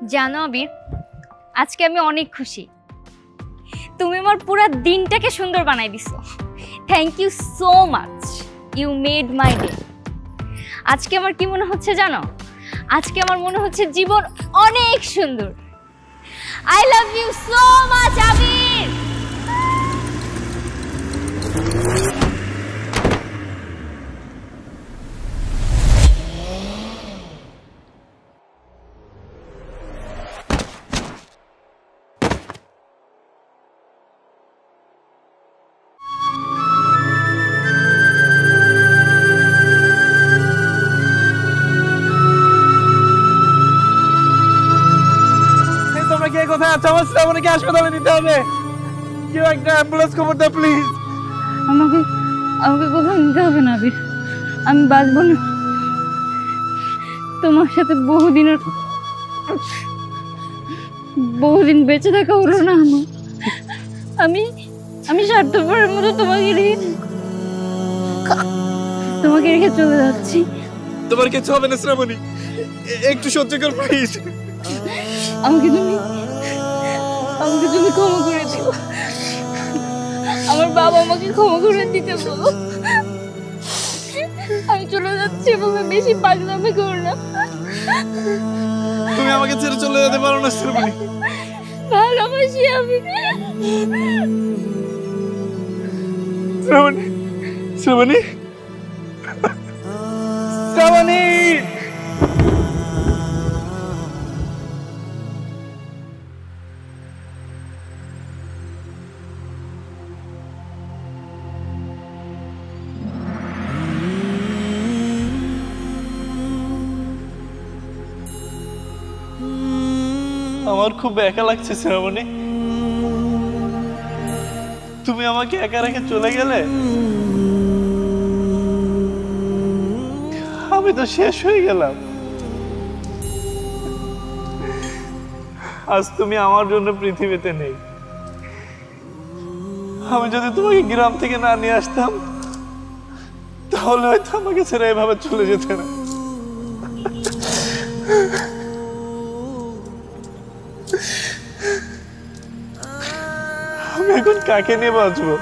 জানো আবির, আজকে আমি অনেক খুশি। তুমি আমার পুরো দিনটাকে সুন্দর বানাই দিছো। Thank you so much, you made my day. আজকে আমার কি মনে হচ্ছে জানো? আজকে আমার মনে হচ্ছে জীবন অনেক সুন্দর। I love you so much Abir. কোথায় আছে? আমার শ্রাবণীকে হাসপাতালে নিতে হবে। কেউ একটা অ্যাম্বুলেন্স খবর দাও প্লিজ। আমাকে কোথাও নিতে হবে না আবির, আমি বাঁচবো না। তোমার সাথে বহুদিন বেঁচে থাকা হলো না আমার। আমি স্বার্থপরের মতো তোমাকে রেখে চলে যাচ্ছি। তোমার কিছু হবে না শ্রাবণী, একটু সহ্য কর প্লিজ। আমাকে তুমি ক্ষমা করে দিও। আমার বাবা আমাকে ক্ষমা করে দিতে বলো। আমি চলে যাচ্ছি, এভাবে বেশি পাগলামি করো না। তুমি আমাকে ছেড়ে চলে যেতে পারো না শ্রাবণী। ভালোবাসি আমি। শ্রাবণী শ্রাবণী শ্রাবণী। আমার খুব একা লাগছে শ্রাবণী, তুমি আমাকে একা রেখে চলে গেলে। আমি তো শেষ হয়ে গেলাম। আজ তুমি আমার জন্য পৃথিবীতে নেই। আমি যদি তোমাকে গ্রাম থেকে না নিয়ে আসতাম তাহলে হয়তো আমাকে ছেড়ে এভাবে চলে যেতে না। আমি এখন কাকে নিয়ে বাঁচবো?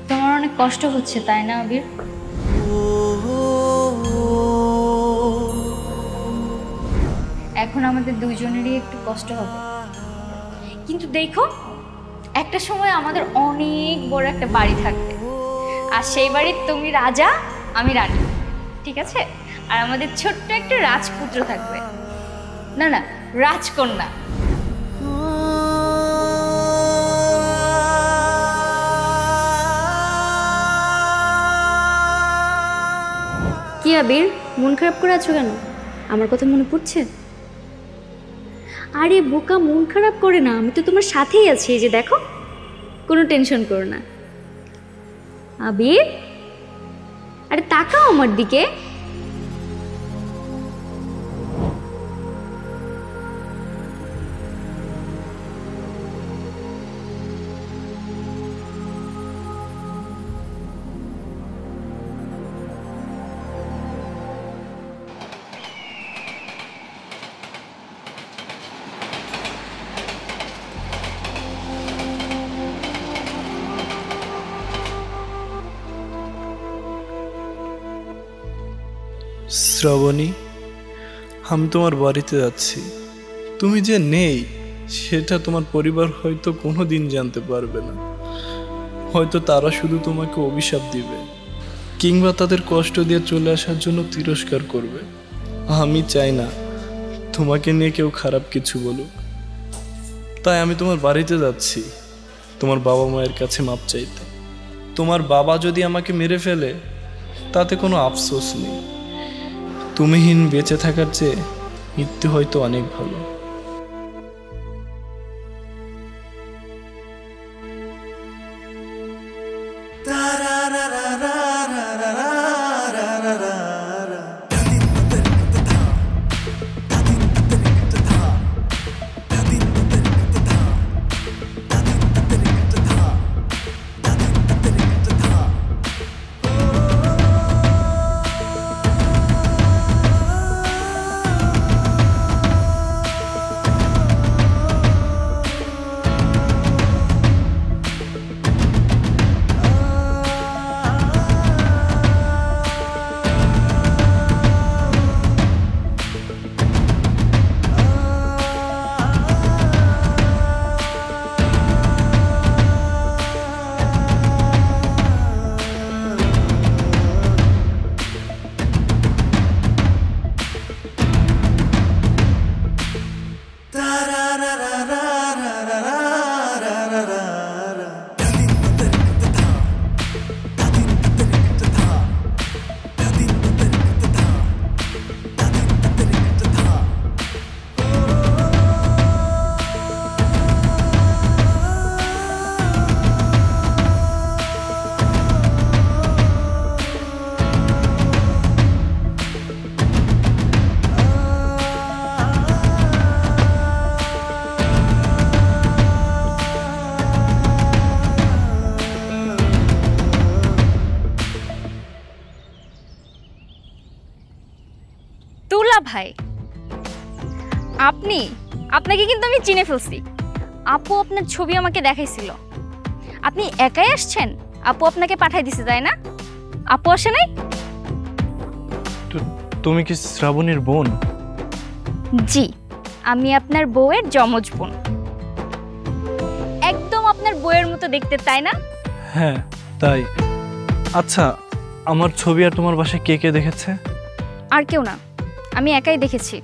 তোমার অনেক কষ্ট হচ্ছে তাই না আবির? এখন আমাদের দুইজনেরই একটু কষ্ট হবে, কিন্তু দেখো একটা সময় আমাদের অনেক বড় একটা বাড়ি থাকবে, আর সেই বাড়ির তুমি রাজা, আমি রানী, ঠিক আছে? আর আমাদের ছোট্ট একটা রাজপুত্র থাকবে, না রাজকন্যা। কি আবির, মন খারাপ করে আছো কেন? আমার কথা মনে পড়ছে? আরে বোকা, মন খারাপ করে না, আমি তো তোমার সাথেই আছি, এই যে দেখো, কোনো টেনশন করো না। আবির, আরে তাকাও আমার দিকে। শ্রাবণী, আমি তোমার বাড়িতে যাচ্ছি। তুমি যে নেই সেটা তোমার পরিবার হয়তো কোনোদিন জানতে পারবে না। হয়তো তারা শুধু তোমাকে অভিশাপ দিবে, কিংবা তাদের কষ্ট দিয়ে চলে আসার জন্য তিরস্কার করবে। আমি চাই না তোমাকে নিয়ে কেউ খারাপ কিছু বলুক, তাই আমি তোমার বাড়িতে যাচ্ছি তোমার বাবা মায়ের কাছে মাপ চাইতে। তোমার বাবা যদি আমাকে মেরে ফেলে তাতে কোনো আফসোস নেই। তুমিহীন বেঁচে থাকার চেয়ে মৃত্যু হয়তো অনেক ভালো। ভাই আপনি, আপনাকে কিন্তু আমি চিনে ফেলছি। আপু আপনার ছবি আমাকে দেখাইছিল। আপনি একাই আসছেন? আপু আপনাকে পাঠাই দিছে, তাই না? আপু আসে নাই? তুমি কি শ্রাবণীর বোন? জি, আমি আপনার বউয়ের যমজ বোন। একদম আপনার বউয়ের মতো দেখতে, তাই না? হ্যাঁ তাই। আচ্ছা, আমার ছবি আর তোমার বাসায় কে কে দেখেছে? আর কেউ না, আমি একাই দেখেছি।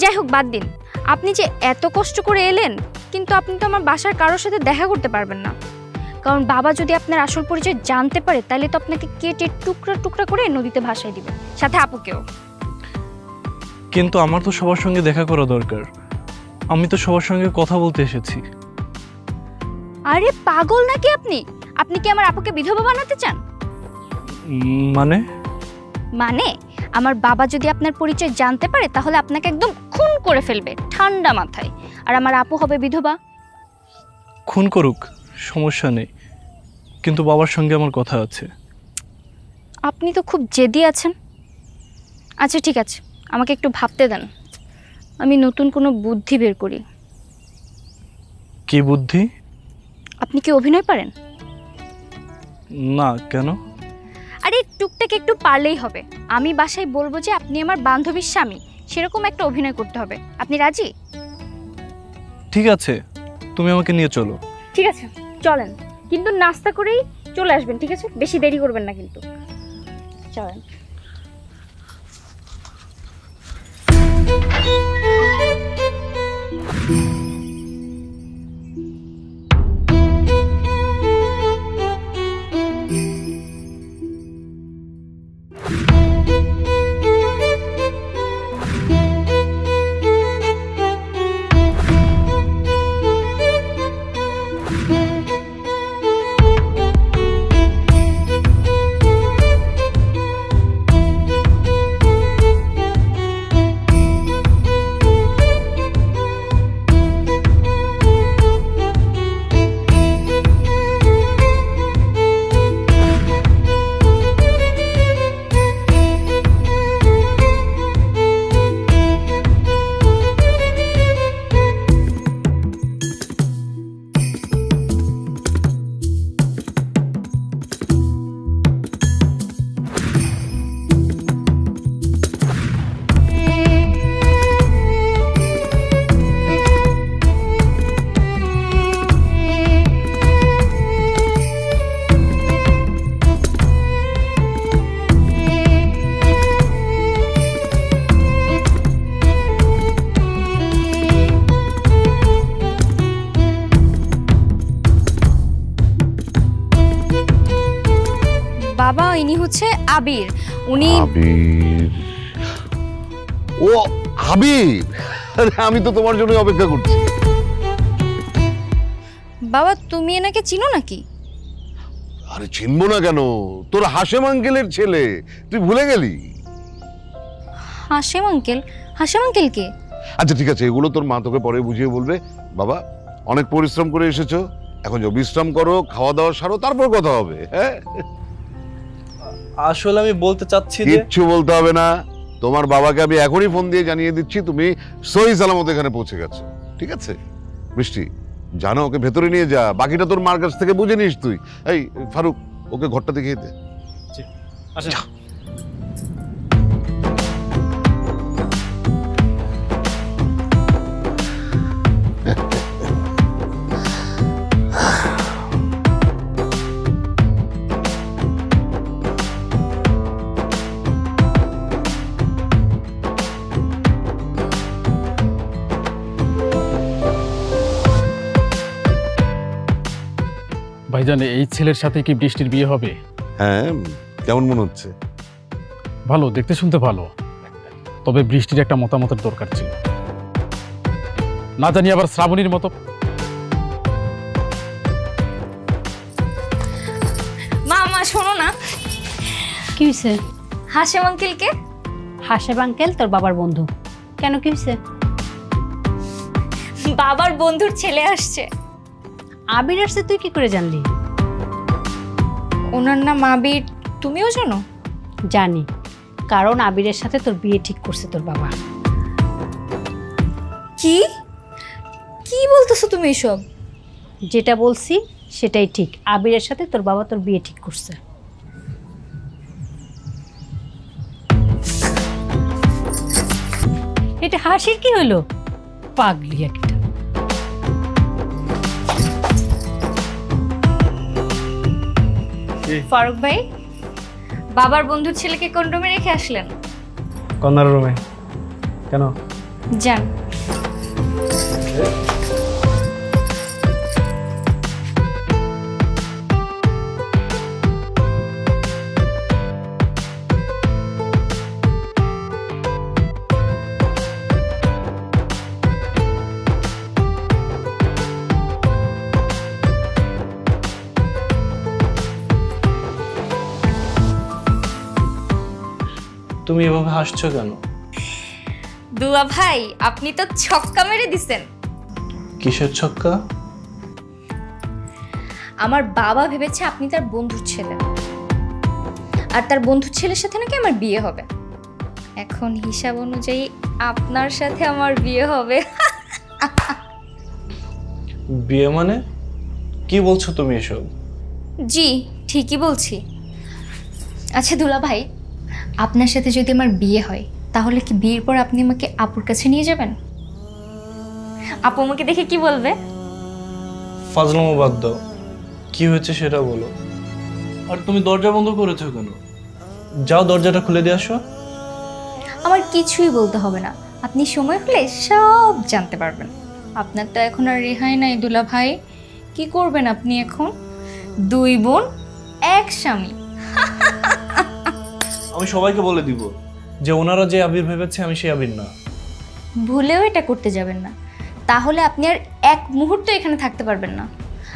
যাই হোক, বাদ দিন। আপনি যে এত কষ্ট করে এলেন, কিন্তু আপনি তো আমার বাসার কারোর সাথে দেখা করতে পারবেন না। কারণ বাবা যদি আপনার আসল পরিচয় জানতে পারে, তাহলে তো আপনাকে কেটে টুকরা টুকরা করে নদীতে ভাসায় দিবে, সাথে আপুকেও। কিন্তু আমার তো সবার সঙ্গে দেখা করা দরকার। আমি তো সবার সঙ্গে কথা বলতে এসেছি। আরে পাগল নাকি আপনি? আপনি কি আমার আপুকে বিধবা বানাতে চান? মানে? মানে আমার বাবা যদি আপনার পরিচয় জানতে পারে, তাহলে আপনাকে একদম খুন করে ফেলবে ঠান্ডা মাথায়, আর আমার আপু হবে বিধবা। খুন করুক, সমস্যা নেই, কিন্তু বাবার সঙ্গে আমার কথা আছে। আপনি তো খুব জেদি আছেন। আচ্ছা ঠিক আছে, আমাকে একটু ভাবতে দেন, আমি নতুন কোনো বুদ্ধি বের করি। কি বুদ্ধি? আপনি কি অভিনয় পারেন? না, কেন? আরে টুকটাক একটু পারলেই হবে। আমি বাসায় বলবো যে আপনি আমার বান্ধবীর স্বামী, সেরকম একটা অভিনয় করতে হবে। আপনি রাজি? ঠিক আছে, তুমি আমাকে নিয়ে চলো। ঠিক আছে চলেন, কিন্তু নাস্তা করেই চলে আসবেন, ঠিক আছে? বেশি দেরি করবেন না কিন্তু। চলেন। বাবা, ইনি হচ্ছে আবির। উনি আবির? ও আবির, আমি তো তোমার জন্য অপেক্ষা করছি। বাবা, তুমি এনাকে চিনো নাকি? আরে চিনবো না কেন, তোর হাশেম আঙ্কেলের ছেলে, তুই ভুলে গেলি? হাশেম আঙ্কেল? হাশেম আঙ্কেল কে? আচ্ছা ঠিক আছে, এগুলো তোর মা তোকে পরে বুঝিয়ে বলবে। বাবা, অনেক পরিশ্রম করে এসেছো, এখন যাও বিশ্রাম করো, খাওয়া দাওয়া সারো, তারপর কথা হবে। হ্যাঁ, আসলে আমি বলতে চাচ্ছি যে কিচ্ছু বলতে হবে না, তোমার বাবাকে আমি এখনই ফোন দিয়ে জানিয়ে দিচ্ছি তুমি সহি সালামত এখানে পৌঁছে গেছো। ঠিক আছে বৃষ্টি, জানো ওকে ভেতরে নিয়ে যা, বাকিটা তোর মার কাছ থেকে বুঝে নিস তুই। এই ফারুক, ওকে ঘরটা দেখিয়ে দে। আচ্ছা। ভাইজান, এই ছেলের সাথে কি বৃষ্টির বিয়ে হবে? হ্যাঁ, কেমন মনে হচ্ছে? ভালো, দেখতে শুনতে ভালো, তবে বৃষ্টির একটা মতামতের দরকার ছিল। না জানি আবার শ্রাবণীর মতো। মা মা শোনো না। কি হয়েছে? হাশেম আঙ্কেল কে? হাসেব আঙ্কেল তোর বাবার বন্ধু। কেন, কি হয়েছে? বাবার বন্ধুর ছেলে আসছে। আবির আসছে, তুই কি করে জানলি? ওনার নাম আবির, তুমিও জানো? জানি, কারণ আবিরের সাথে তোর বিয়ে ঠিক করছে তোর বাবা। কি কি বলতেছো তুমি এসব? যেটা বলছি সেটাই ঠিক, আবিরের সাথে তোর বাবা তোর বিয়ে ঠিক করছে। এটা হাসির কি হলো? পাগলি একটা। ফারুক ভাই, বাবার বন্ধুর ছেলেকে কোন রুমে রেখে আসলেন? কর্নার রুমে। কেন? যান। তুমি এভাবে হাসছো কেন? দুলা ভাই, আপনি তো ছক্কা মেরে দিছেন। কিসের ছক্কা? আমার বাবা ভেবেছে আপনি তার বন্ধুর ছেলে, আর তার বন্ধুর ছেলের সাথে নাকি আমার বিয়ে হবে। এখন হিসাব অনুযায়ী আপনার সাথে আমার বিয়ে হবে। বিয়ে মানে? কি বলছো তুমি এসব? জি, ঠিকই বলছি। আচ্ছা দুলা ভাই, আপনার সাথে যদি আমার বিয়ে হয় তাহলে কি বিয়ের পর আপনি আমাকে আপুর কাছে নিয়ে যাবেন? আপু আমাকে দেখে কি বলবে? ফাজলামো বাদ দাও, কি হয়েছে সেটা বলো। আর তুমি দরজা বন্ধ করেছো কেন? যাও দরজাটা খুলে দিয়ে আসো। আমার কিছুই বলতে হবে না, আপনি সময় হলে সব জানতে পারবেন। আপনার তো এখন আর রেহাই নাই দুলা ভাই। কি করবেন আপনি এখন? 2 বোন 1 স্বামী। আমি সবাইকে বলে দিব যে ওনারা যে আবির ভেবেছে আমি সেই আবির না। ভুলেও এটা করতে যাবেন না, তাহলে আপনি আর 1 মুহূর্ত এখানে থাকতে পারবেন না।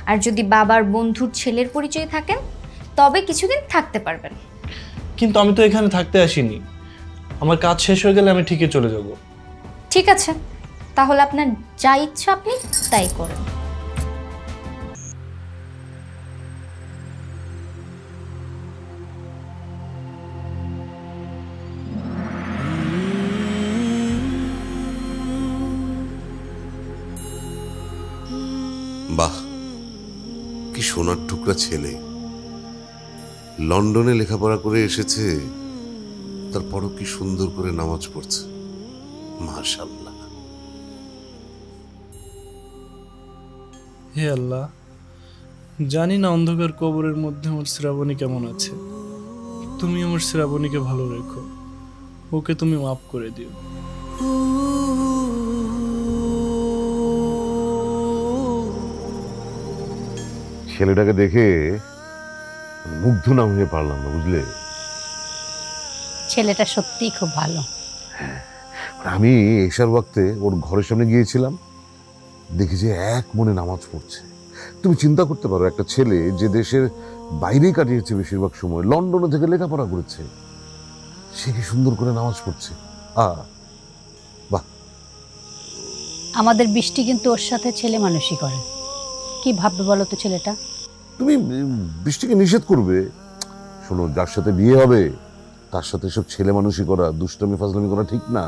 আর যদি বাবার বন্ধুর ছেলের পরিচয় থাকেন তবে কিছুদিন থাকতে পারবেন। কিন্তু আমি তো এখানে থাকতে আসিনি, আমার কাজ শেষ হয়ে গেলে আমি ঠিকই চলে যাব। ঠিক আছে, তাহলে আপনার যা ইচ্ছা আপনি তাই করেন। বাহ, কি সোনার টুকরা ছেলে। লন্ডনে লেখাপড়া করে এসেছে, তারপরও কি সুন্দর করে নামাজ পড়ছে। মাশাআল্লাহ। হে আল্লাহ, জানি না অন্ধকার কবরের মধ্যে আমার শ্রাবণী কেমন আছে। তুমি আমার শ্রাবণীকে ভালো রেখো, ওকে তুমি মাফ করে দিও। ছেলেটাকে দেখে মুগ্ধ না হয়ে পারলাম না, বুঝলে। ছেলেটা সত্যিই খুব ভালো। আমি এশার ওয়াক্তে ওর ঘরের সামনে গিয়েছিলাম, দেখি যে এক মনে নামাজ পড়ছে। তুমি চিন্তা করতে পারো, একটা ছেলে যে দেশের বাইরে কাটিয়েছে বেশিরভাগ সময়, লন্ডনে থেকে লেখাপড়া করেছে, সে কি সুন্দর করে নামাজ পড়ছে। বাহ। আমাদের বৃষ্টি কিন্তু ওর সাথে ছেলে মানুষই করে। কি ভাববে বলো তো ছেলেটা? তুমি বৃষ্টিকে নিষেধ করবে? শোনো, যার সাথে বিয়ে হবে তার সাথে সব ছেলে মানুষই করা, দুষ্টামি ফাজলামি করা ঠিক না।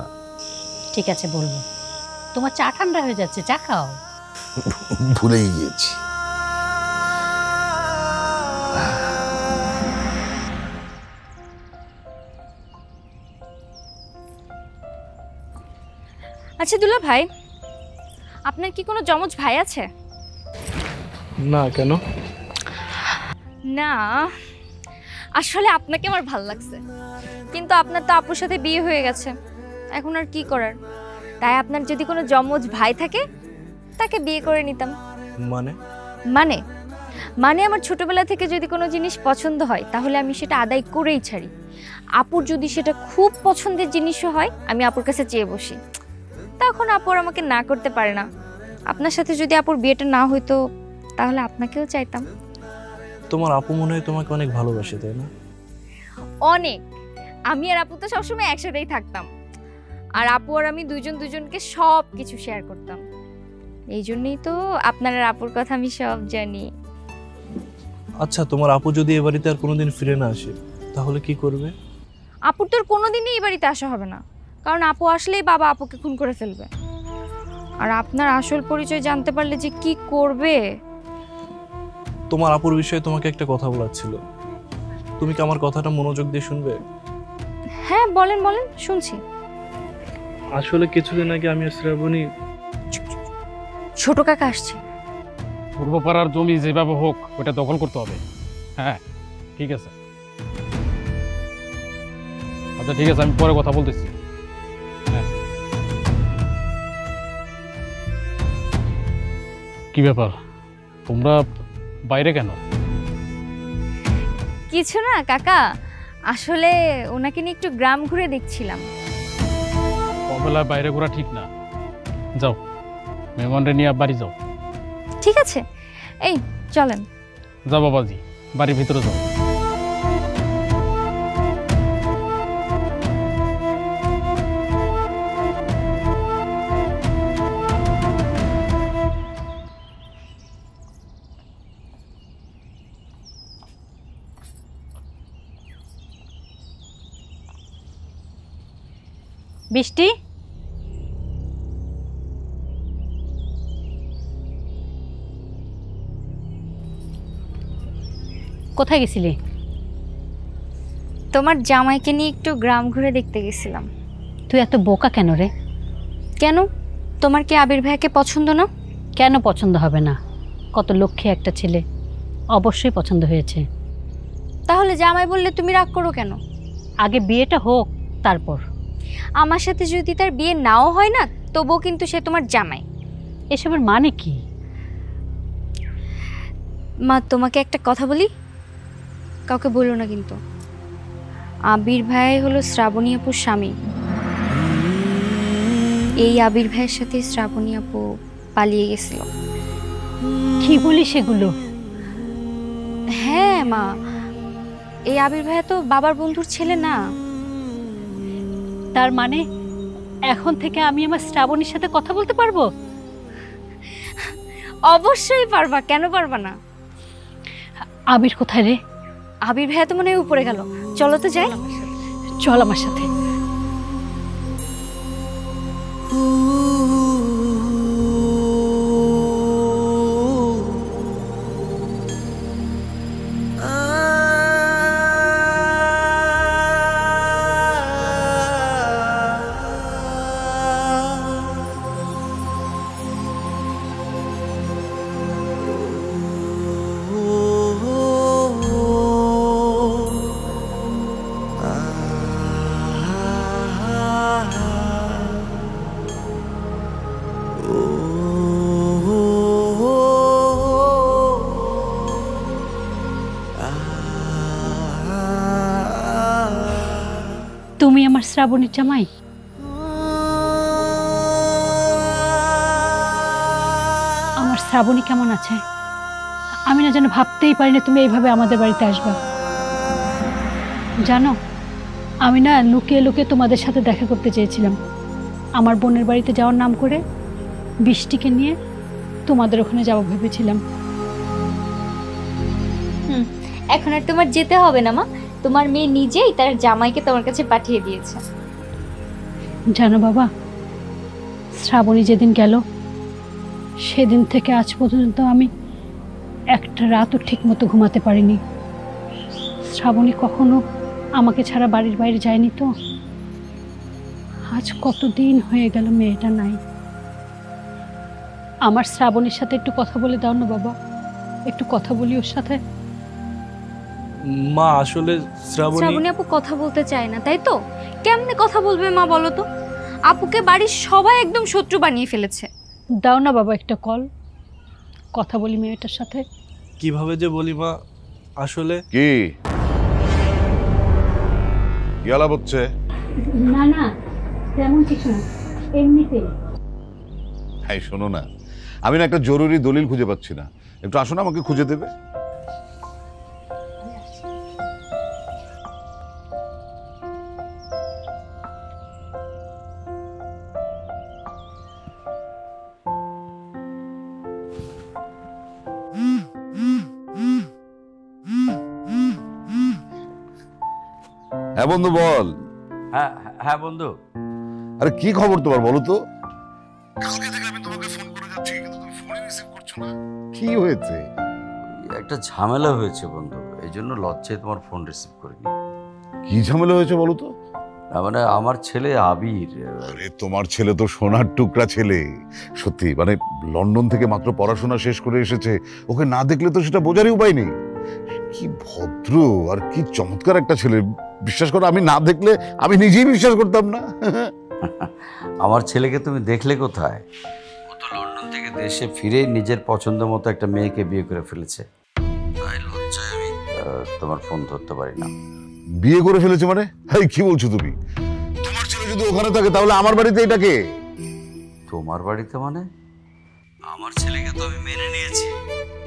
ঠিক আছে বলবো। তোমার চা ঠান্ডা হয়ে যাচ্ছে, চা খাও। ভুলেই গিয়েছি। আচ্ছা দুলা ভাই, আপনার কি কোনো যমজ ভাই আছে? না, কেন? না, আসলে আপনাকে আমার ভাল লাগছে, কিন্তু আপনার তো আপুর সাথে বিয়ে হয়ে গেছে, এখন আর কি করার। তাই আপনার যদি কোনো যমজ ভাই থাকে তাকে বিয়ে করে নিতাম। মানে? মানে মানে আমার ছোটবেলা থেকে যদি কোনো জিনিস পছন্দ হয় তাহলে আমি সেটা আদায় করেই ছাড়ি। আপুর যদি সেটা খুব পছন্দের জিনিসও হয় আমি আপুর কাছে চেয়ে বসি, তখন আপুর আমাকে না করতে পারে না। আপনার সাথে যদি আপুর বিয়েটা না হইতো তাহলে আপনাকেও চাইতাম। তোমার আপু মনে হয় তোমাকে অনেক ভালোবাসে, তাই না? অনেক। আমি আর আপু তো সবসময় একসাথেই থাকতাম, আর আপু আর আমি দুজনকে সব কিছু শেয়ার করতাম। এই জন্যই তো আপনার আর আপুর কথা আমি সব জানি। আচ্ছা, তোমার আপু যদি এ বাড়িতে আর কোনোদিন ফিরে না আসে তাহলে কি করবে? আপুর তোর কোনোদিনই এই বাড়িতে আসা হবে না, কারণ আপু আসলেই বাবা আপুকে খুন করে ফেলবে। আর আপনার আসল পরিচয় জানতে পারলে যে কি করবে। তোমার আপুর বিষয়ে তোমাকে একটা কথা বলার ছিল, তুমি কি আমার কথাটা মনোযোগ দিয়ে শুনবে? হ্যাঁ বলেন বলেন, শুনছি। আসলে কিছুদিন আগে আমি আর শ্রাবণী ছোট কাকা আসছে। পূর্বপাড়ার জমি যেভাবে হোক ওটা দখল করতে হবে। হ্যাঁ ঠিক আছে, আচ্ছা ঠিক আছে, আমি পরে কথা বলতেছি। হ্যাঁ কি ব্যাপার, তোমরা বাইরে কেন? কিছু না কাকা, আসলে ওনাকে নিয়ে একটু গ্রাম ঘুরে দেখছিলাম। অবেলায় বাইরে ঘোরা ঠিক না, যাও মেহমানরে নিয়ে বাড়ি যাও। ঠিক আছে, এই চলেন। যাও বাবাজি, বাড়ির ভিতরে যাও। বৃষ্টি, কোথায় গেছিলি? তোমার জামাইকে নিয়ে একটু গ্রাম ঘুরে দেখতে গেছিলাম। তুই এত বোকা কেন রে? কেন, তোমার কি আবির ভাইয়াকে পছন্দ না? কেন পছন্দ হবে না? কত লক্ষ্মী একটা ছেলে, অবশ্যই পছন্দ হয়েছে। তাহলে জামাই বললে তুমি রাগ করো কেন? আগে বিয়েটা হোক, তারপর। আমার সাথে যদি তার বিয়ে নাও হয় না, তবুও কিন্তু সে তোমার জামাই। এসবের মানে কি? মা তোমাকে একটা কথা বলি, কাউকে বলো না কিন্তু। আবির ভাই হলো শ্রাবণী আপুর স্বামী। এই আবির ভাইয়ের সাথে শ্রাবণী আপু পালিয়ে গেছিল। কি বলি সেগুলো? হ্যাঁ মা, এই আবির ভাইয়া তো বাবার বন্ধুর ছেলে না। তার মানে এখন থেকে আমি আমার শ্রাবণীর সাথে কথা বলতে পারবো? অবশ্যই পারবা, কেন পারবা না? আবির কোথায় রে? আবির ভাইয়া তো মনে হয় উপরে গেল, চলো তো যাই। চল আমার সাথে। তুমি আমার শ্রাবণীর জামাই? আমার শ্রাবণী কেমন আছে? আমি না যেন ভাবতেই পারি না তুমি এইভাবে আমাদের বাড়িতে আসবে। জানো, আমি না লুকিয়ে লুকিয়ে তোমাদের সাথে দেখা করতে চেয়েছিলাম। আমার বোনের বাড়িতে যাওয়ার নাম করে বৃষ্টিকে নিয়ে তোমাদের ওখানে যাবো ভেবেছিলাম। এখন আর তোমার যেতে হবে না মা, তোমার মেয়ে নিজেই তার জামাইকে তোমার কাছে পাঠিয়ে দিয়েছে। জানো বাবা, শ্রাবণী যেদিন গেল সেদিন থেকে আজ পর্যন্ত আমি একটা রাতও ঠিক মতো ঘুমাতে পারিনি। শ্রাবণী কখনো আমাকে ছাড়া বাড়ির বাইরে যায়নি তো। আজ কতদিন হয়ে গেল মেয়েটা নাই। আমার শ্রাবণীর সাথে একটু কথা বলে দাও না বাবা, একটু কথা বলি ওর সাথে। মা আসলে শ্রাবণী আপু কথা বলতে চায় না, তাই তো? কেমনে কথা বলবে মা বলো তো? আপুকে বাড়ির সবাই একদম শত্রু বানিয়ে ফেলেছে। দাও না বাবা একটা কল, কথা বলি মেয়েটার সাথে। কিভাবে যে বলি মা, আসলে কি আলাপ হচ্ছে? না না, তেমন কিছু না, এমনিতে। হ্যাঁ শোনো না, আমি না একটা জরুরি দলিল খুঁজে পাচ্ছি না, একটু আসো না, আমাকে খুঁজে দেবে। হ্যাঁ বন্ধু বল। হ্যাঁ হ্যাঁ বন্ধু। আরে কি খবর তোমার বলো তো? কালকে থেকে আমি তোমাকে ফোন করে যাচ্ছি কিন্তু তুমি ফোনই রিসিভ করছো না। কি হয়েছে? একটা ঝামেলা হয়েছে বন্ধু, এই জন্য লজ্জায় তোমার ফোন রিসিভ করিনি। কি ঝামেলা হয়েছে বলো তো? না মানে আমার ছেলে আবির। আরে তোমার ছেলে তো সোনার টুকরা ছেলে, সত্যি মানে লন্ডন থেকে মাত্র পড়াশোনা শেষ করে এসেছে, ওকে না দেখলে তো সেটা বোঝারই উপায় নেই। কি ভদ্র আর কি চমৎকার একটা ছেলে, বিশ্বাস করো আমি না দেখলে আমি নিজেই বিশ্বাস করতাম না। আমার ছেলেকে তুমি দেখলে কোথায়? ও তো লন্ডন থেকে দেশে ফিরে নিজের পছন্দ মতো একটা মেয়েকে বিয়ে করে ফেলেছে, তাই লজ্জায় আমি তোমার ফোন ধরতে পারি না। বিয়ে করে ফেলেছে মানে? এই কি বলছো তুমি? তোমার ছেলে যদি ওখানে থাকে তাহলে আমার বাড়িতে এটাকে? তোমার বাড়িতে মানে? আমার ছেলেকে তো আমি মেনে নিয়েছি,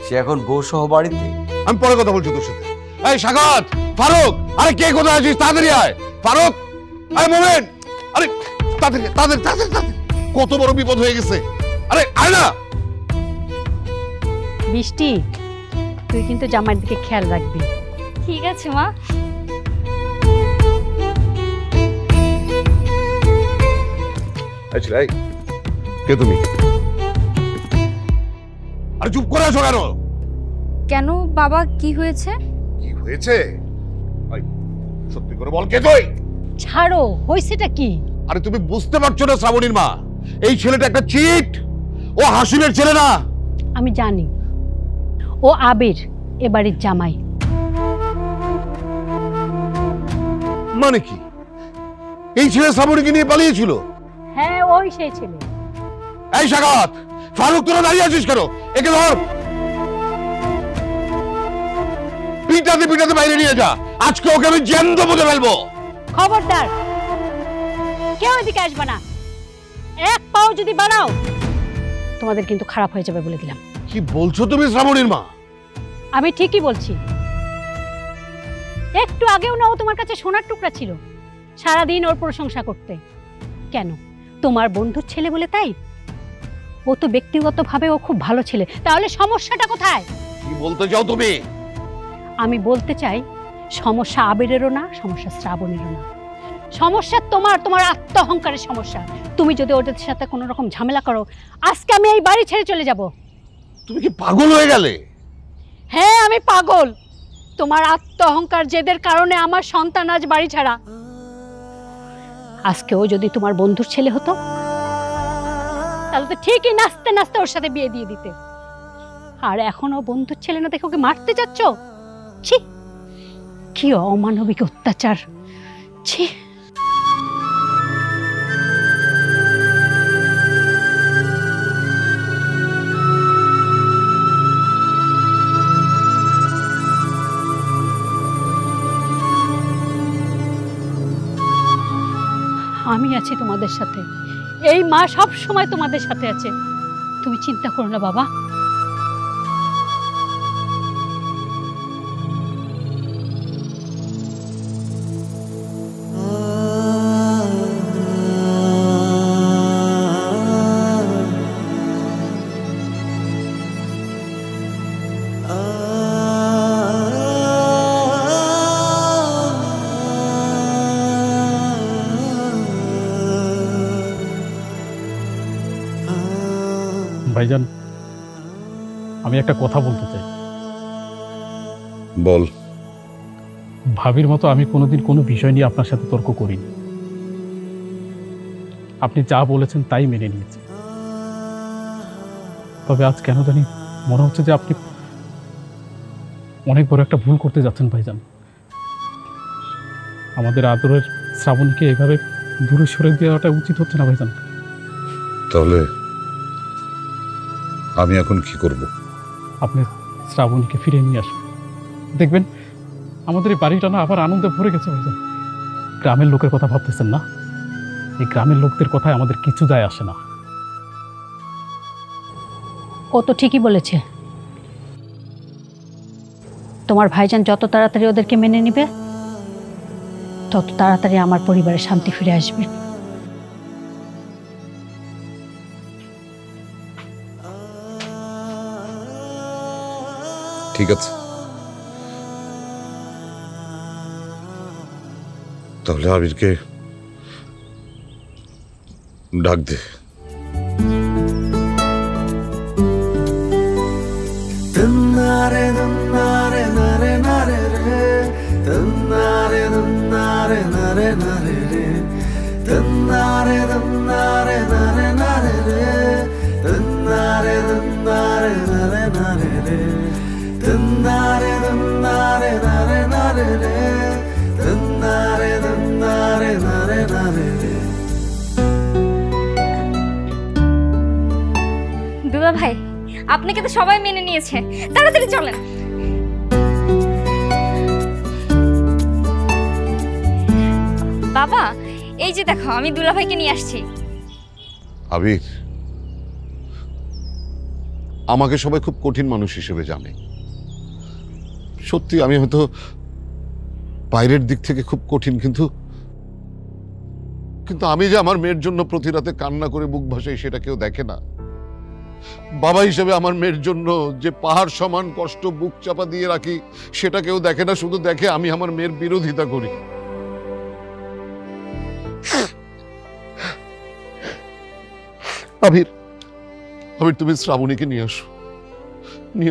সে এখন বউ সহ বাড়িতে। আমি পরে কথা বলছি তোর সাথে। এই স্বাগত, ফারুক, আরে কে কোথায় আছিস? তাড়াতাড়ি আয়। ফারুক, আরে মোমেন, আরে তাড়াতাড়ি তাড়াতাড়ি তাড়াতাড়ি, কত বড় বিপদ হয়ে গেছে। আরে আয় না। বৃষ্টি, তুই কিন্তু জামাইয়ের দিকে খেয়াল রাখবি। ঠিক আছে মা। আচ্ছা, এই কে তুমি? আরে চুপ করে আছো কেন? কেন বাবা, কি হয়েছে? কি হয়েছে? এই সত্যি করে বল, কে তুই? ছাড়ো, হয়েছেটা কি? আরে তুমি বুঝতে পারছো না শ্রাবণীর মা, এই ছেলেটা একটা চিট, ও হাসিমের ছেলে না। আমি জানি ও আবির এ বাড়ির জামাই। মানে কি? এই ছেলে শ্রাবণীকে নিয়ে পালিয়েছিল? হ্যাঁ, ওই সেই ছেলে। এই স্বাগত, ফারুক তোরা দাঁড়িয়ে আছিস কেন? একে ধর, পিটাতে পিটাতে বাইরে নিয়ে যা, আজকে ওকে আমি জ্যান্ত পুঁতে ফেলবো। খবরদার, কেউ এদিকে আসবে না। এক পাও যদি বাড়াও তোমাদের কিন্তু খারাপ হয়ে যাবে বলে দিলাম। কি বলছো তুমি শ্রাবণীর মা? আমি ঠিকই বলছি। একটু আগেও না ও তোমার কাছে সোনার টুকরা ছিল, সারাদিন ওর প্রশংসা করতে। কেন? তোমার বন্ধুর ছেলে বলে তাই? ও তো ব্যক্তিগতভাবে ও খুব ভালো ছেলে, তাহলে সমস্যাটা কোথায়? কি বলতে চাও তুমি? আমি বলতে চাই সমস্যা আবিরেরও না, সমস্যা শ্রাবণেরও না, সমস্যা তোমার, তোমার আত্ম অহংকারের সমস্যা। তুমি যদি ওদের সাথে কোনো রকম ঝামেলা করো, আজকে আমি এই বাড়ি ছেড়ে চলে যাব। তুমি কি পাগল হয়ে গেলে? হ্যাঁ, আমি পাগল। তোমার আত্ম অহংকার জেদের কারণে আমার সন্তান আজ বাড়ি ছাড়া। আজকে ও যদি তোমার বন্ধুর ছেলে হতো তাহলে তো ঠিকই নাচতে নাচতে ওর সাথে বিয়ে দিয়ে দিতে। আর এখন ও বন্ধুর ছেলে না দেখে ওকে মারতে যাচ্ছ? ছি, কি অমানবিক অত্যাচার! ছি। আমি আছি তোমাদের সাথে, এই মা সব সময় তোমাদের সাথে আছে। তুমি চিন্তা করো না বাবা। ভাইজান, আমি একটা কথা বলতে চাই। বল। ভাবির মতো আমি কোনোদিন কোনো বিষয় নিয়ে আপনার সাথে তর্ক করিনি। আপনি যা বলেছেন তাই মেনে নিয়েছি। তবে আজ কেন জানি মনে হচ্ছে যে আপনি অনেক বড় একটা ভুল করতে যাচ্ছেন ভাইজান। আমাদের আদরের শ্রাবণীকে এভাবে দূরে সরে দেওয়াটা উচিত হচ্ছে না ভাইজান। তাহলে আমি এখন কি করব? আপনি শ্রাবণীকে ফিরিয়ে নিয়ে আসুন, দেখবেন আমাদের এই বাড়িটা না আবার আনন্দে ভরে গেছে ভাইজান। গ্রামের লোকের কথা ভাবতেছেন না? এই গ্রামের লোকদের কথায় আমাদের কিছু যায় আসে না। ও তো ঠিকই বলেছে। তোমার ভাইজান যত তাড়াতাড়ি ওদেরকে মেনে নিবে তত তাড়াতাড়ি আমার পরিবারে শান্তি ফিরে আসবে। ঠিক আছে, তাহলে আবিরকে ডাক দে। দুলা ভাই, আপনাকে তো সবাই মেনে নিয়েছে, তাড়াতাড়ি চলেন। বাবা, এই যে দেখো, আমি দুলা ভাইকে নিয়ে আসছি। আবির, আমাকে সবাই খুব কঠিন মানুষ হিসেবে জানে। সত্যি আমি হয়তো বাইরের দিক থেকে খুব কঠিন, কিন্তু আমি যে আমার মেয়ের জন্য প্রতি রাতে কান্না করে বুক ভাসাই সেটা কেউ দেখে না। বাবা হিসেবে আমার মেয়ের জন্য যে পাহাড় সমান কষ্ট বুক চাপা দিয়ে রাখি সেটা কেউ দেখে না, শুধু দেখে আমি আমার মেয়ের বিরোধিতা করি। আবির, তুমি শ্রাবণীকে নিয়ে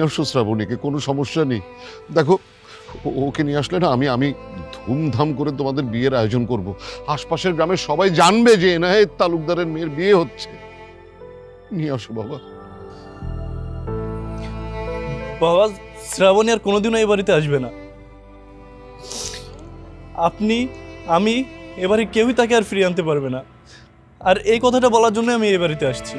আসো শ্রাবণীকে, কোনো সমস্যা নেই। দেখো, ওকে নিয়ে আসলে না আমি ধুমধাম করে তোমাদের বিয়ের আয়োজন করব। আশপাশের গ্রামের সবাই জানবে যে এনায়েত তালুকদারের মেয়ের বিয়ে হচ্ছে। নিয়ে আসো বাবা। বাবা, শ্রাবণী আর কোনোদিনও এই বাড়িতে আসবে না। আপনি, আমি, এবারে কেউই তাকে আর ফিরিয়ে আনতে পারবে না। আর এই কথাটা বলার জন্য আমি এই বাড়িতে আসছি।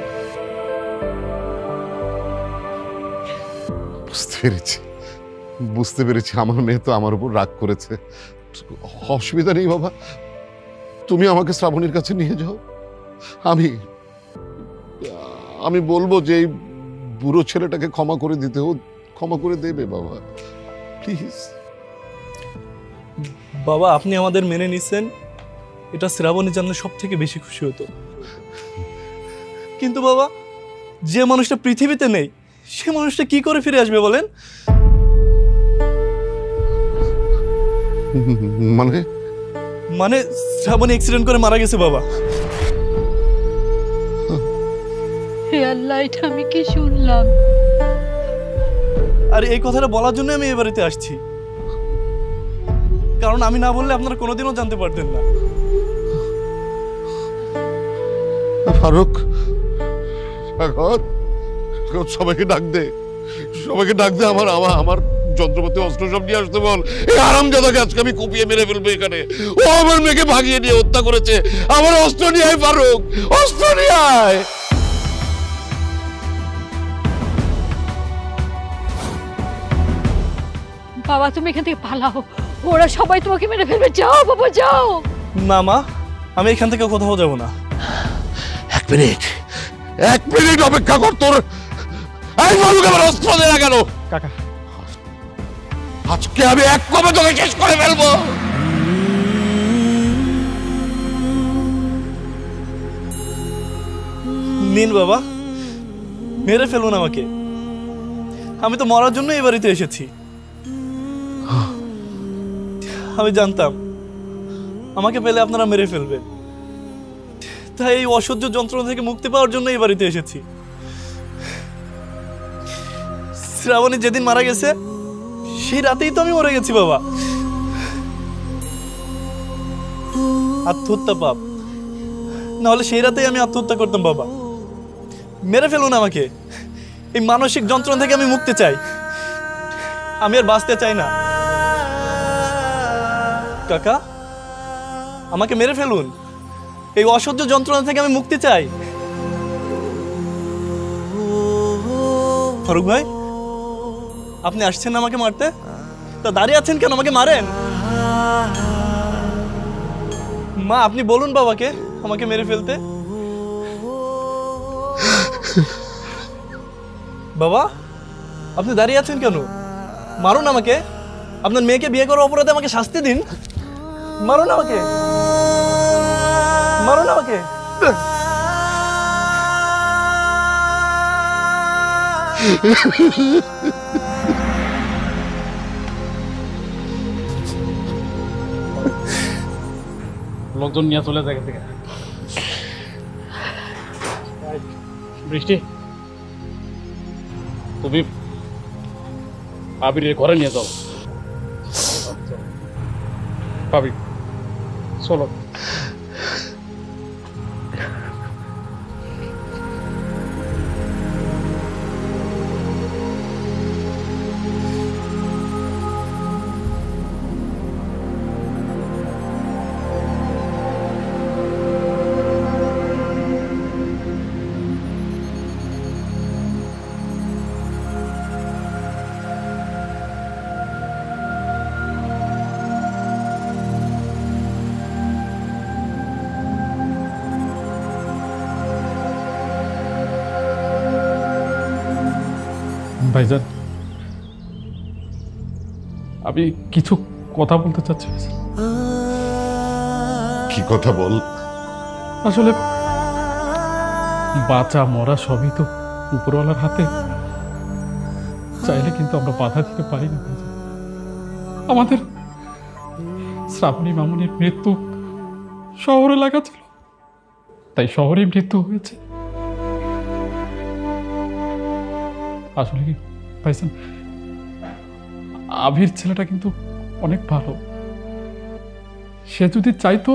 বুঝতে পেরেছি আমার মেয়ে তো আমার উপর রাগ করেছে। অসুবিধা নেই বাবা, তুমি আমাকে শ্রাবণীর কাছে নিয়ে যাও। আমি বলবো যে এই বুড়ো ছেলেটাকে ক্ষমা করে দিতে, ও ক্ষমা করে দেবে বাবা, প্লিজ। বাবা, আপনি আমাদের মেনে নিচ্ছেন, এটা শ্রাবণী জানলে সব থেকে বেশি খুশি হতো। কিন্তু বাবা, যে মানুষটা পৃথিবীতে নেই সে মানুষটা কি করে ফিরে আসবে বলেন? মানে শ্রাবণী অ্যাক্সিডেন্ট করে মারা গেছে বাবা। হে আল্লাহ, এটা আমি কি শুনলাম? আর এই কথাটা বলার জন্য আমি এই বাড়িতে আসছি, কারণ আমি না বললে আপনারা কোনোদিনও জানতে পারতেন না। ফারুক, সবাইকে ডাক দে, আমার যন্ত্রপাতি অস্ত্র সব নিয়ে আসতে বল। এই হারামজাদাকে আজকে আমি কুপিয়ে মেরে ফেলবো এখানে। ও আমার মেয়েকে ভাগিয়ে নিয়ে হত্যা করেছে। আমার অস্ত্র নিয়ে আয় ফারুক, অস্ত্র নিয়ে আয়। বাবা, তুমি এখান থেকে পালাও, ওরা সবাই তোমাকে মেরে ফেলবে। যাও বাবা, যাও। না মা, আমি এখান থেকে কোথাও যাব না। এক মিনিট অপেক্ষা কর। তোর আমার অস্ত্র দেয়া গেল কাকা। আজকে আমি এক কবে তোকে শেষ করে ফেলবো। নিন বাবা, মেরে ফেলুন আমাকে। আমি তো মরার জন্য এই বাড়িতে এসেছি। আমি জানতাম আমাকে পেলে আপনারা মেরে ফেলবেন, তাই এই অসহ্য যন্ত্রণা থেকে মুক্তি পাওয়ার জন্য এই বাড়িতে এসেছি। শ্রাবণী যেদিন মারা গেছে সেই রাতেই তো আমি মরে গেছি বাবা। আত্মহত্যা পাপ, নাহলে সেই রাতেই আমি আত্মহত্যা করতাম বাবা। মেরে ফেলুন আমাকে, এই মানসিক যন্ত্রণা থেকে আমি মুক্তি চাই। আমি আর বাঁচতে চাই না। কাকা, আমাকে মেরে ফেলুন, এই অসহ্য যন্ত্রণা থেকে আমি মুক্তি চাই। ফারুক ভাই, আপনি আসছেন না আমাকে মারতে? তা দাঁড়িয়ে আছেন কেন? আমাকে মারেন। মা, আপনি বলুন বাবাকে আমাকে মেরে ফেলতে। বাবা, আপনি দাঁড়িয়ে আছেন কেন? মারুন আমাকে। আপনার মেয়েকে বিয়ে করার অপরাধে আমাকে শাস্তি দিন। মারুন আমাকে, মারুন আমাকে। লোকজন নিয়ে চলে যায় থেকে। বৃষ্টি, তুমি আবিরের ঘরে নিয়ে যাও। ভাবি চলো। ভাইজান, আমি কিছু কথা বলতে চাচ্ছি। কি কথা বল? আসলে বাঁচা মরা সবই তো উপরওয়ালার হাতে, চাইলে কিন্তু আমরা বাধা দিতে পারি না। আমাদের শ্রাবণী মামুনির মৃত্যু শহরে লাগা ছিল, তাই শহরে মৃত্যু হয়েছে। আসলে কি ভাইজান, আবির ছেলেটা কিন্তু অনেক ভালো। সে যদি চাইতো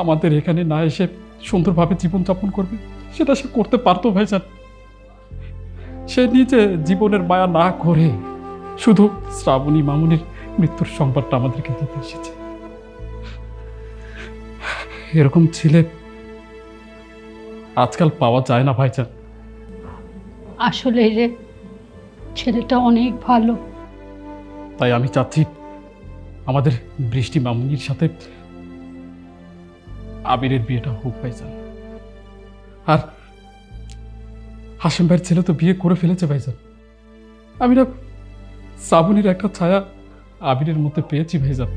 আমাদের এখানে না এসে সুন্দরভাবে জীবনযাপন করবে, সেটা সে করতে পারতো ভাইজান। সে নিজে জীবনের মায়া না করে শুধু শ্রাবণী মামুনির মৃত্যুর সংবাদটা আমাদেরকে দিতে এসেছে। এরকম ছেলে আজকাল পাওয়া যায় না ভাইজান। আসলে রে, ছেলেটা অনেক ভালো। তাই আমি চাচ্ছি আমাদের বৃষ্টি মামুনির সাথে আবিরের বিয়েটা হোক ভাইজান। আর হাসিম ভাইয়ের ছেলে তো বিয়ে করে ফেলেছে ভাইজান। আমি না শ্রাবণীর একটা ছায়া আবিরের মধ্যে পেয়েছি ভাইজান।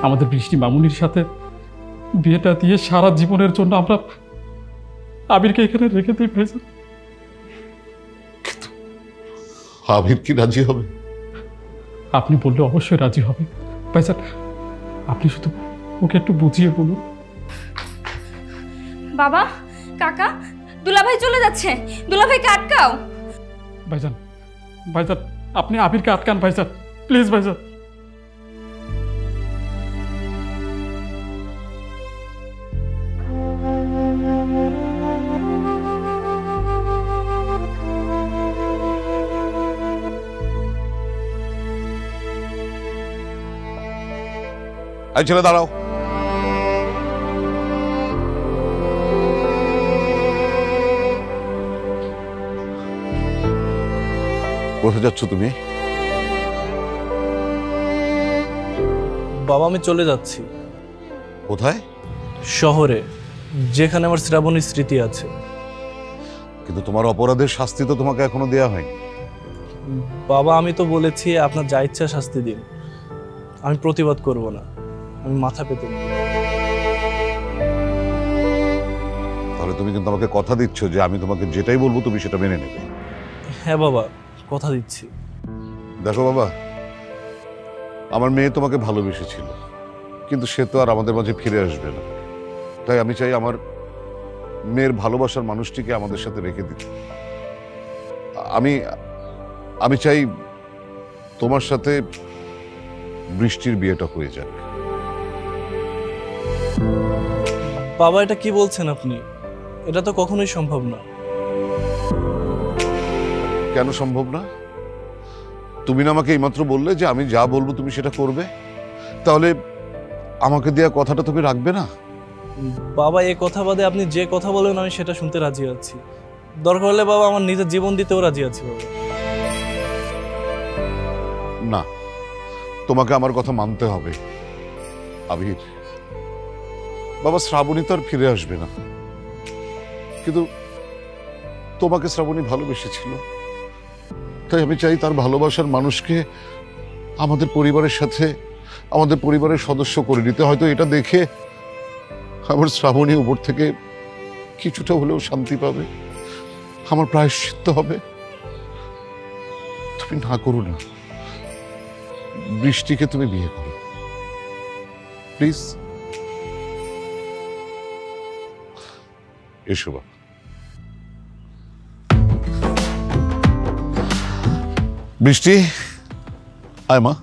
আমাদের বৃষ্টি মামুনির সাথে বিয়েটা দিয়ে সারা জীবনের জন্য আমরা আবিরকে এখানে রেখে দিই ভাইজান। আবির কি রাজি হবে? আপনি বললে অবশ্যই রাজি হবে ভাইজান। আপনি শুধু ওকে একটু বুঝিয়ে বলুন। বাবা, কাকা, দুলাভাই চলে যাচ্ছে, দুলাভাইকে আটকাও। ভাইজান, ভাইজান, আপনি আবিরকে আটকান ভাইজান, প্লিজ ভাইজান। এই ছেলে দাঁড়াও। কোথায় যাচ্ছ তুমি? বাবা, আমি চলে যাচ্ছি। কোথায়? শহরে, যেখানে আমার শ্রাবণীর স্মৃতি আছে। কিন্তু তোমার অপরাধের শাস্তি তো তোমাকে এখনো দেয়া হয়নি। বাবা, আমি তো বলেছি আপনার যা ইচ্ছা শাস্তি দিন, আমি প্রতিবাদ করব না, আমি মাথা পেতে নেব। তাহলে তুমি কিন্তু আমাকে কথা দিচ্ছ যে আমি তোমাকে যেটাই বলবো তুমি সেটা মেনে নেবে? হ্যাঁ বাবা, কথা দিচ্ছি। দেখো বাবা, আমার মেয়ে তোমাকে ভালোবেসেছিল, কিন্তু সে তো আর আমাদের মাঝে ফিরে আসবে না। তাই আমি চাই আমার মেয়ের ভালোবাসার মানুষটিকে আমাদের সাথে রেখে দিতে। আমি চাই তোমার সাথে বৃষ্টির বিয়েটা হয়ে যাক। বাবা, এটা কি বলছেন আপনি? এটা তো কখনোই সম্ভব না। কেন সম্ভব না? তুমি না আমাকে এইমাত্র বললে যে আমি যা বলবো তুমি সেটা করবে, তাহলে আমাকে দেয়া কথাটা তুমি রাখবে না? বাবা, এই কথা বাদে আপনি যে কথা বলেন আমি সেটা শুনতে রাজি আছি। দরকার হলে বাবা আমার নিজের জীবন দিতেও রাজি আছি বাবা। না, তোমাকে আমার কথা মানতে হবে। আবির বাবা, শ্রাবণী তো আর ফিরে আসবে না, কিন্তু তোমাকে শ্রাবণী ভালোবেসেছিল। তাই আমি চাই তার ভালোবাসার মানুষকে আমাদের পরিবারের সাথে, আমাদের পরিবারের সদস্য করে নিতে। হয়তো এটা দেখে আমার শ্রাবণী উপর থেকে কিছুটা হলেও শান্তি পাবে, আমার প্রায়শ্চিত্ত হবে। তুমি না করো না, বৃষ্টিকে তুমি বিয়ে করো প্লিজ। এসো বাবা। বৃষ্টি আয় মা,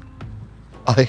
আয়।